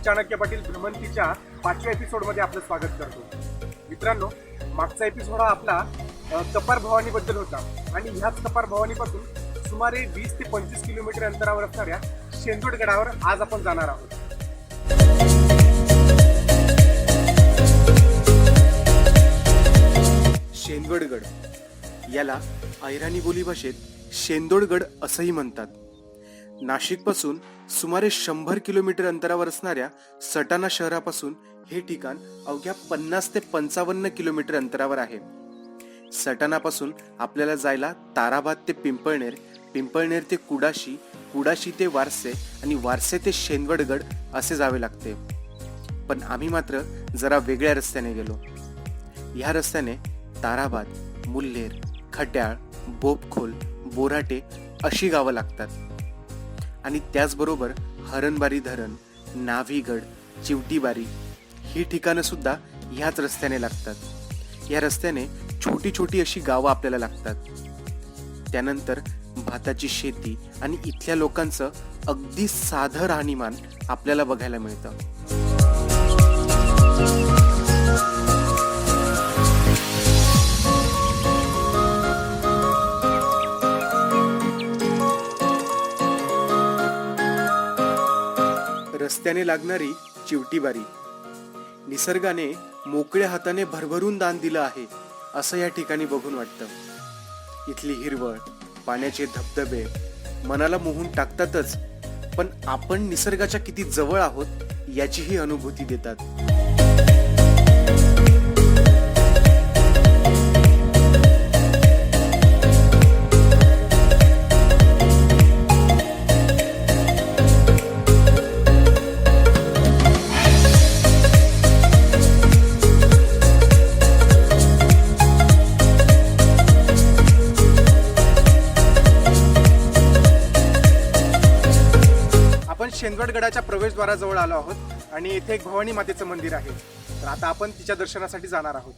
चाणक्य पाटील भ्रमंतीच्या 5व्या एपिसोडमध्ये आपलं स्वागत करतो. मित्रांनो, मागचा एपिसोड हा आपला कपार भवानीबद्दल होता आणि ह्याच कपार भवानीपासून सुमारे 20 ते 25 किलोमीटर अंतरावर असणाऱ्या शेंदवड गडावर आज आपण जाणार आहोत. शेंदवडगड याला अहिराणी बोली भाषेत शेंदोडगड असंही म्हणतात. नाशिकपासून सुमारे 100 किलोमीटर अंतरावर असणाऱ्या सटाणा शहरापासून हे ठिकाण अवघ्या 50 ते 55 किलोमीटर अंतरावर आहे. सटाणापासून आपल्याला जायला ताराबाद ते पिंपळनेर, पिंपळनेर ते कुडाशी, कुडाशी ते वारसे आणि वारसे ते शेंदवडगड असे जावे लागते. पण आम्ही मात्र जरा वेगळ्या रस्त्याने गेलो. ह्या रस्त्याने ताराबाद, मुल्हेर, खट्याळ, बोपखोल, बोराटे अशी गावं लागतात आणि त्याचबरोबर हरणबारी धरण, नाव्हीगड, चिवटीबारी ही ठिकाणं सुद्धा ह्याच रस्त्याने लागतात. या रस्त्याने छोटी छोटी अशी गावं आपल्याला लागतात. त्यानंतर भाताची शेती आणि इथल्या लोकांचं अगदी साधं राहणीमान आपल्याला बघायला मिळतं. रस्त्याने लागणारी चिवटीबारी. निसर्गाने मोकळ्या हाताने भरभरून दान दिलं आहे असं या ठिकाणी बघून वाटतं. इथली हिरवळ, पाण्याचे धबधबे मनाला मोहून टाकतातच, पण आपण निसर्गाच्या किती जवळ आहोत याचीही अनुभूती देतात. शेंदवडगडाच्या प्रवेशद्वाराजवळ आलो आहोत आणि इथे एक भवानी मातेचं मंदिर आहे. तर आता आपण तिच्या दर्शनासाठी जाणार आहोत.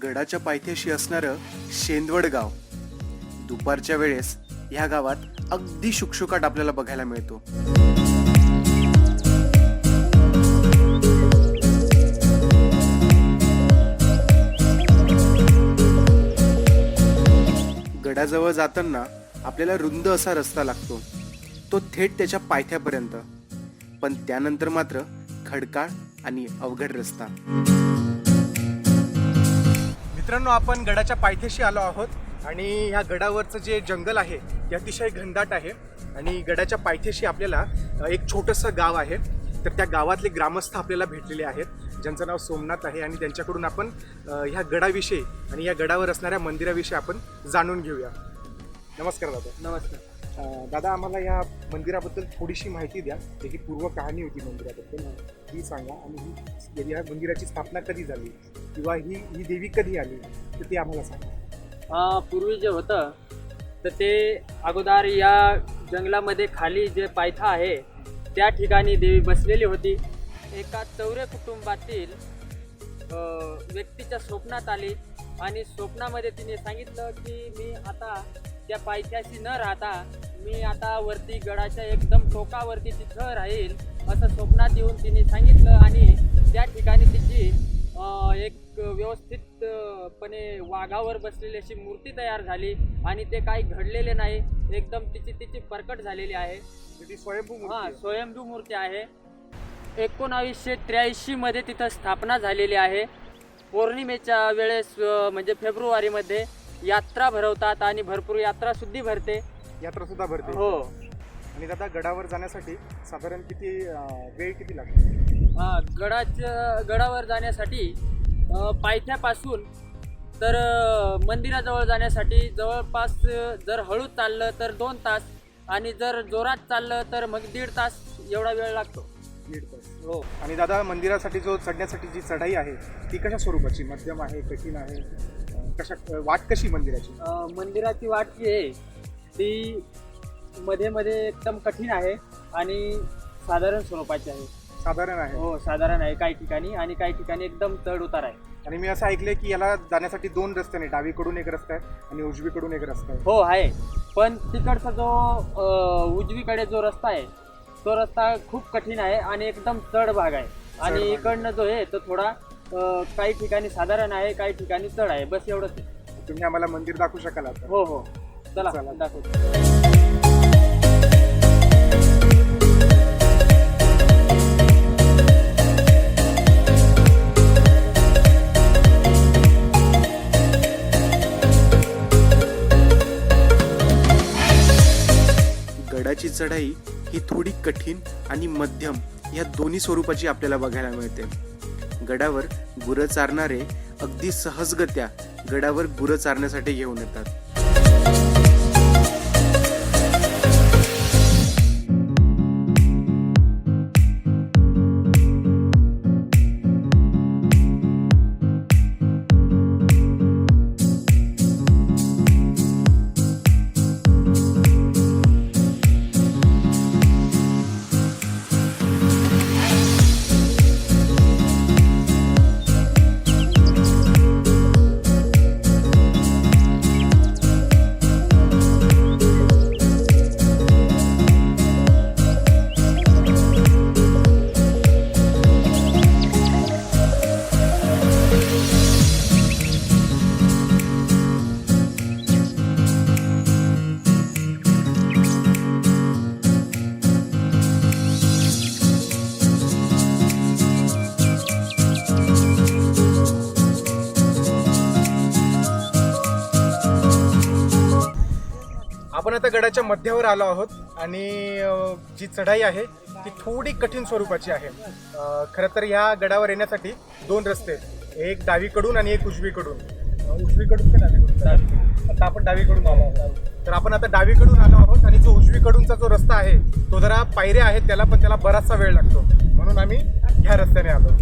गडाच्या पायथ्याशी असणारं शेंदवड गाव. दुपारच्या वेळेस ह्या गावात अगदी शुकशुकाट आपल्याला बघायला मिळतो. गडाजवळ जाताना आपल्याला रुंद असा रस्ता लागतो, तो थेट त्याच्या पायथ्यापर्यंत. पण त्यानंतर मात्र खडकाळ आणि अवघड रस्ता. मित्रांनो, आपण गडाच्या पायथ्याशी आलो आहोत आणि ह्या गडावरचं जे जंगल आहे ते अतिशय घनदाट आहे आणि गडाच्या पायथ्याशी आपल्याला एक छोटंसं गाव आहे. तर त्या गावातले ग्रामस्थ आपल्याला भेटलेले आहेत, ज्यांचं नाव सोमनाथ आहे, आणि त्यांच्याकडून आपण ह्या गडाविषयी आणि या गडावर असणाऱ्या मंदिराविषयी आपण जाणून घेऊया. नमस्कार दादा. नमस्कार दादा, आम्हाला या मंदिराबद्दल थोडीशी माहिती द्या. त्याची पूर्व कहाणी होती मंदिराबद्दल ही सांगा, आणि या मंदिराची स्थापना कधी झाली किंवा ही देवी कधी आली तर ती आम्हाला सांगा. पूर्वी जे होतं तर ते अगोदर या जंगलामध्ये खाली जे पायथा आहे त्या ठिकाणी देवी बसलेली होती. एका चौरे कुटुंबातील व्यक्तीच्या स्वप्नात आली आणि स्वप्नामध्ये तिने सांगितलं की मी आता त्या पायथ्याशी न राहता मी आता वरती गडाच्या एकदम टोकावरती तिथं राहील असं स्वप्नात येऊन तिने सांगितलं. आणि त्या ठिकाणी तिची एक व्यवस्थितपणे वाघावर बसलेली अशी मूर्ती तयार झाली आणि ते काही घडलेले नाही, एकदम तिची प्रकट झालेली आहे. स्वयंभू मूर्ती आहे. 1983 मध्ये तिथं स्थापना झालेली आहे. पौर्णिमेच्या वेळेस म्हणजे फेब्रुवारीमध्ये यात्रा भरवतात आणि भरपूर यात्रा सुद्धा भरते. हो. आणि दादा, गडावर जाण्यासाठी साधारण वेळ किती लागतो? गडावर जाण्यासाठी पायथ्यापासून तर मंदिराजवळ जाण्यासाठी जवळपास जर हळू चाललं तर 2 तास आणि जर जोरात चाललं तर मग 1.5 तास एवढा वेळ लागतो. 1.5 तास. हो. आणि दादा, मंदिरासाठी चढण्यासाठी जी चढाई आहे ती कशा स्वरूपाची? मध्यम आहे, कठीण आहे? वाट कशी मंदिराची? मंदिराची वाट जी आहे ती मध्ये मध्ये एकदम कठीण आहे आणि साधारण स्वरूपाची आहे. साधारण आहे. हो, साधारण आहे काही ठिकाणी, आणि काही ठिकाणी एकदम चढ उतार आहे. आणि मी असं ऐकलंय की याला जाण्यासाठी 2 रस्ते नाही, डावीकडून एक रस्ता आहे आणि उजवीकडून एक रस्ता आहे. हो आहे, पण तिकडचा जो उजवीकडे जो रस्ता आहे तो रस्ता खूप कठीण आहे आणि एकदम चढ भाग आहे. आणि भाग. इकडनं जो आहे तो थोडा काही ठिकाणी साधारण आहे, काही ठिकाणी चढ आहे, बस एवढंच आहे. तुम्ही आम्हाला मंदिर दाखवू शकाल आता? हो हो, चला चला. दाखवतो. गडाची चढाई ही थोडी कठीण आणि मध्यम या दोन्ही स्वरूपाची आपल्याला बघायला मिळते. गडावर गुरं चारणारे अगदी सहजगत्या गडावर गुरं चारण्यासाठी घेऊन येतात. आपण आता गडाच्या मध्यावर आलो आहोत आणि जी चढाई आहे ती थोडी कठीण स्वरूपाची आहे. खरं तर ह्या गडावर येण्यासाठी 2 रस्ते आहेत, एक डावीकडून आणि एक उजवीकडून. उजवीकडून का डावीकडून? आता आपण डावीकडून आलो आहोत. तर आपण आता डावीकडून आलो आहोत आणि जो उजवीकडूनचा जो रस्ता आहे तो जरा पायऱ्या आहेत त्याला, पण त्याला बराचसा वेळ लागतो, म्हणून आम्ही ह्या रस्त्याने आलो.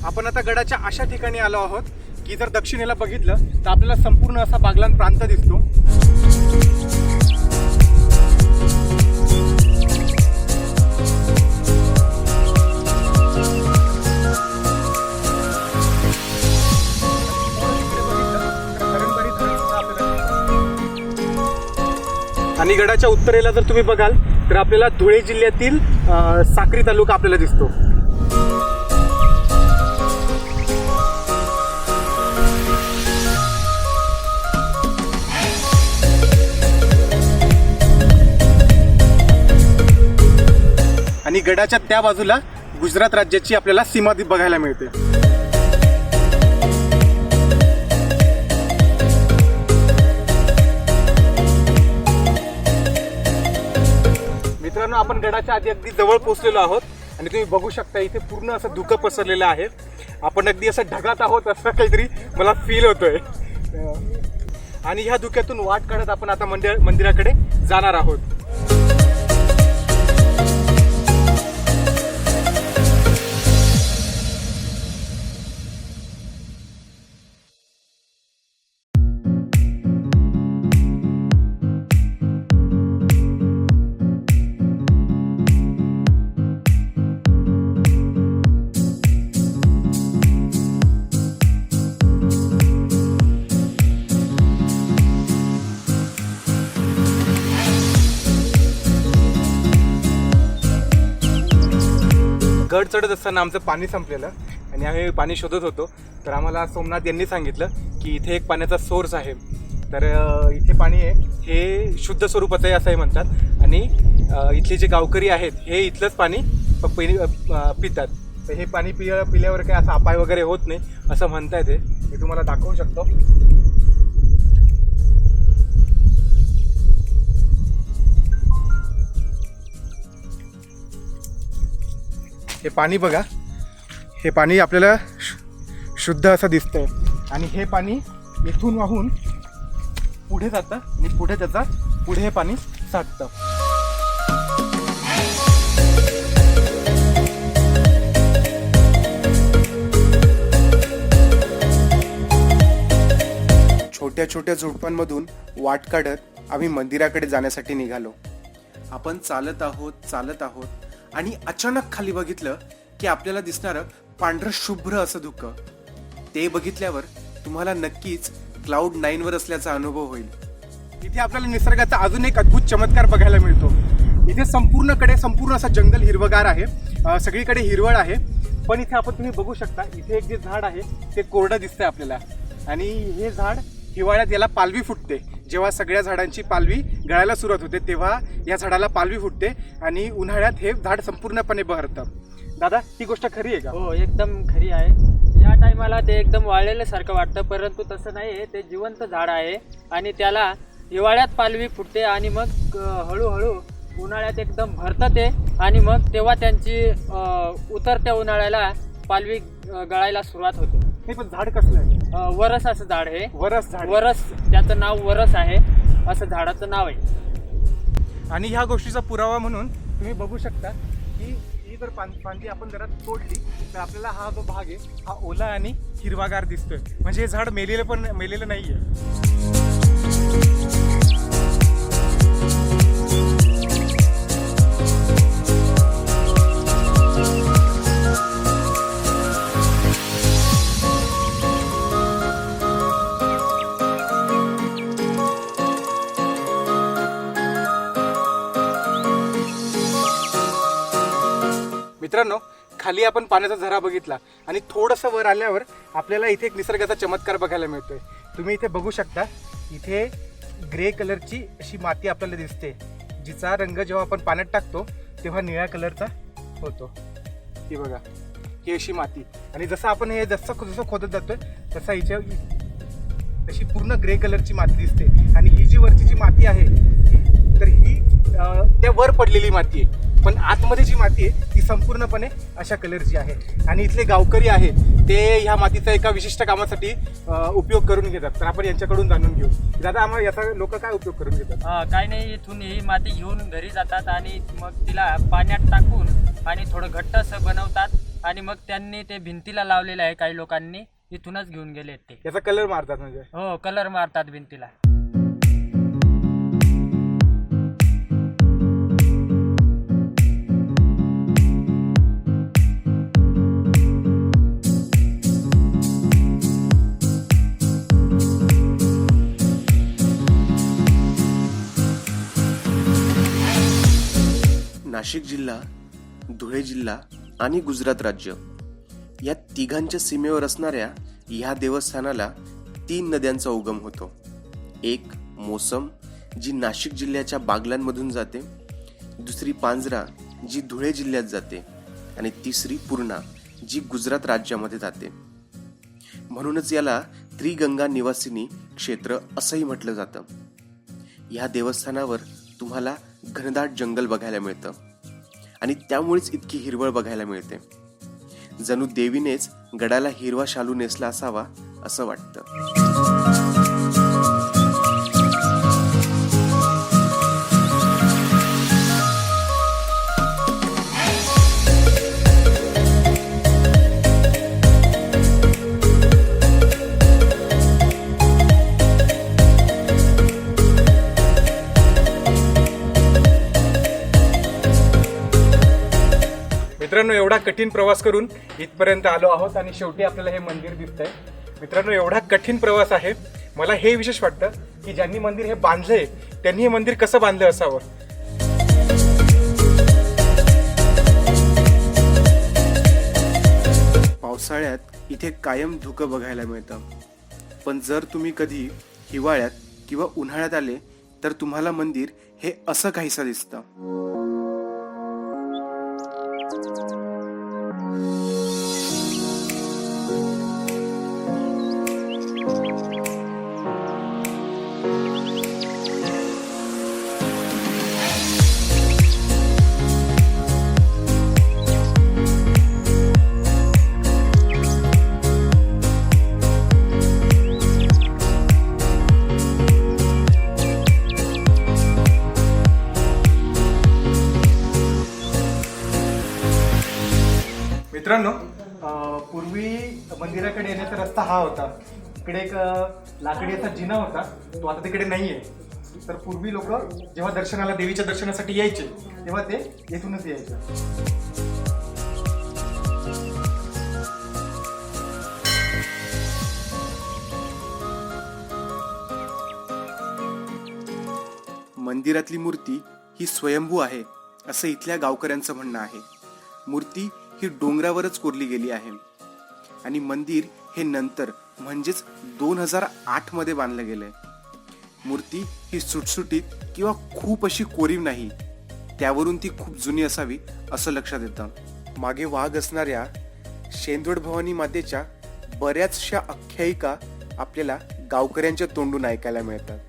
आपण आता गडाच्या अशा ठिकाणी आलो आहोत की जर दक्षिणेला बघितलं तर आपल्याला संपूर्ण असा बागलाण प्रांत दिसतो. आणि गडाच्या उत्तरेला जर तुम्ही बघाल तर आपल्याला धुळे जिल्ह्यातील साक्री तालुका आपल्याला दिसतो. आणि गडाच्या त्या बाजूला गुजरात राज्याची आपल्याला सीमा बघायला मिळते. मित्रांनो, आपण गडाच्या आधी अगदी जवळ पोहोचलेलो आहोत आणि तुम्ही बघू शकता इथे पूर्ण असं धुकं पसरलेलं आहे. आपण अगदी असं ढगात आहोत असं काहीतरी मला फील होतोय. आणि ह्या धुक्यातून वाट काढत आपण आता मंदिराकडे जाणार आहोत. गड चढत असताना आमचं पाणी संपलेलं आणि आम्ही पाणी शोधत होतो. तर आम्हाला सोमनाथ यांनी सांगितलं की इथे एक पाण्याचा सोर्स आहे. तर इथे पाणी आहे हे शुद्ध स्वरूपाचं आहे असंही म्हणतात. आणि इथले जे गावकरी आहेत हे इथलंच पाणी पितात. तर हे पाणी पिल्यावर काय असा अपाय वगैरे होत नाही असं म्हणता येते. मी तुम्हाला दाखवू शकतो. हे पाणी बघा, हे पाणी आपल्याला शुद्ध असं दिसतंय आणि हे पाणी इथून वाहून पुढे जातं आणि पुढे पुढे हे पाणी साठतं. छोट्या छोट्या झुडपांमधून वाट काढत आम्ही मंदिराकडे जाण्यासाठी निघालो. आपण चालत आहोत आणि अचानक खाली बघितलं की आपल्याला दिसणारं पांढरं शुभ्र असं धुकं. ते बघितल्यावर तुम्हाला नक्कीच क्लाउड 9 वर असल्याचा अनुभव होईल. इथे आपल्याला निसर्गाचा अजून एक अद्भुत चमत्कार बघायला मिळतो. इथे संपूर्ण असं जंगल हिरवगार आहे, सगळीकडे हिरवळ आहे. पण इथे तुम्ही बघू शकता, इथे एक जे झाड आहे ते कोरडं दिसतंय आपल्याला. आणि हे झाड हिवाळ्यात याला पालवी फुटते. जेव्हा सगळ्या झाडांची पालवी गळायला सुरुवात होते तेव्हा या झाडाला पालवी फुटते आणि उन्हाळ्यात हे झाड संपूर्णपणे बहरतं. दादा, ही गोष्ट खरी आहे का? हो, एकदम खरी आहे. या टायमाला ते एकदम वाळलेल्यासारखं वाटतं, परंतु तसं नाही. ते जिवंत झाड आहे आणि त्याला हिवाळ्यात पालवी फुटते आणि मग हळूहळू उन्हाळ्यात एकदम भरतं ते. आणि मग तेव्हा त्यांची उतरत्या उन्हाळ्याला पालवी गळायला सुरुवात होते. नाही, पण झाड कसलं आहे? वरस असं झाड आहे. वरस, त्याचं नाव वरस आहे, असं झाडाचं नाव आहे. आणि ह्या गोष्टीचा पुरावा म्हणून तुम्ही बघू शकता की ही जर फांदी आपण जरा तोडली तर आपल्याला हा जो भाग आहे हा ओला आणि हिरवागार दिसतोय. म्हणजे हे झाड मेलेलं नाहीये. मित्रांनो, खाली आपण पाण्याचा झरा बघितला आणि थोडंसं वर आल्यावर आपल्याला इथे एक निसर्गाचा चमत्कार बघायला मिळतोय. तुम्ही इथे बघू शकता, इथे ग्रे कलरची अशी माती आपल्याला दिसते, जिचा रंग जेव्हा आपण पाण्यात टाकतो तेव्हा निळ्या कलरचा होतो. ही बघा, ही अशी माती. आणि जसं आपण हे जसं खोदत जातोय तसा हिच्या अशी पूर्ण ग्रे कलरची माती दिसते. आणि ही जी वरची जी माती आहे तर ही त्या वर पडलेली माती आहे, पण आतमध्ये जी माती आहे ती संपूर्णपणे अशा कलरची आहे. आणि इथले गावकरी आहेत ते ह्या मातीचा एका विशिष्ट कामासाठी उपयोग करून घेतात. तर आपण यांच्याकडून जाणून घेऊ. दादा, आम्हाला याचा लोक काय उपयोग करून घेतात? काय नाही, इथून ही माती घेऊन घरी जातात आणि मग तिला पाण्यात टाकून आणि थोडं घट्ट असं बनवतात आणि मग त्यांनी ते भिंतीला लावलेलं आहे. काही लोकांनी इथूनच घेऊन गेले ते. याचा कलर मारतात म्हणजे? हो, कलर मारतात भिंतीला. नाशिक जिल्हा, धुळे जिल्हा आणि गुजरात राज्य या तिघांच्या सीमेवर असणाऱ्या ह्या देवस्थानाला 3 नद्यांचा उगम होतो. एक मोसम, जी नाशिक जिल्ह्याच्या बागलांमधून जाते, दुसरी पांझरा, जी धुळे जिल्ह्यात जाते, आणि तिसरी पूर्णा, जी गुजरात राज्यामध्ये जाते. म्हणूनच याला त्रिगंगा निवासिनी क्षेत्र असंही म्हटलं जातं. या देवस्थानावर तुम्हाला घनदाट जंगल बघायला मिळतं आणि त्यामुळेच इतकी हिरवळ बघायला मिळते. जणू देवीनेच गडाला हिरवा शालू नेसला असावा असं वाटतं. मित्रांनो, एवढा कठीण प्रवास करून इथपर्यंत आलो आहोत आणि शेवटी आपल्याला हे मंदिर दिसतंय. मित्रांनो, एवढा कठीण प्रवास आहे. मला हे विशेष वाटतं की ज्यांनी मंदिर हे बांधलंय त्यांनी हे मंदिर कसं बांधलं असावं. पावसाळ्यात इथे कायम धुकं बघायला मिळतं, पण जर तुम्ही कधी हिवाळ्यात किंवा उन्हाळ्यात आले तर तुम्हाला मंदिर हे असं काहीसं दिसतं. मित्रांनो, पूर्वी मंदिराकडे येण्याचा रस्ता हा होता. इकडे एक लाकडी असा जिना होता, तो आता तिकडे नाहीये. तर पूर्वी लोक जेव्हा दर्शनाला, देवीच्या दर्शनासाठी यायचे तेव्हा ते येथूनच यायचे. मंदिरातली मूर्ती ही स्वयंभू आहे असं इथल्या गावकऱ्यांचं म्हणणं आहे. मूर्ती ही डोंगरावरच कोरली गेली आहे आणि मंदिर हे नंतर म्हणजेच 2008 मध्ये बांधलं गेलंय. मूर्ती ही सुटसुटीत किंवा खूप अशी कोरीव नाही, त्यावरून ती खूप जुनी असावी असं लक्षात येतं. मागे वाघ असणाऱ्या शेंदवड भवानी मातेच्या बऱ्याचशा आख्यायिका आपल्याला गावकऱ्यांच्या तोंडून ऐकायला मिळतात.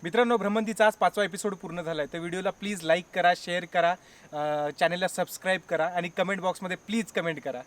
मित्रांनो, भ्रमंतीचा आज 5वा एपिसोड पूर्ण झाला आहे. तर व्हिडिओला प्लीज लाईक करा, शेअर करा, चॅनलला सबस्क्राईब करा आणि कमेंट बॉक्समध्ये प्लीज कमेंट करा.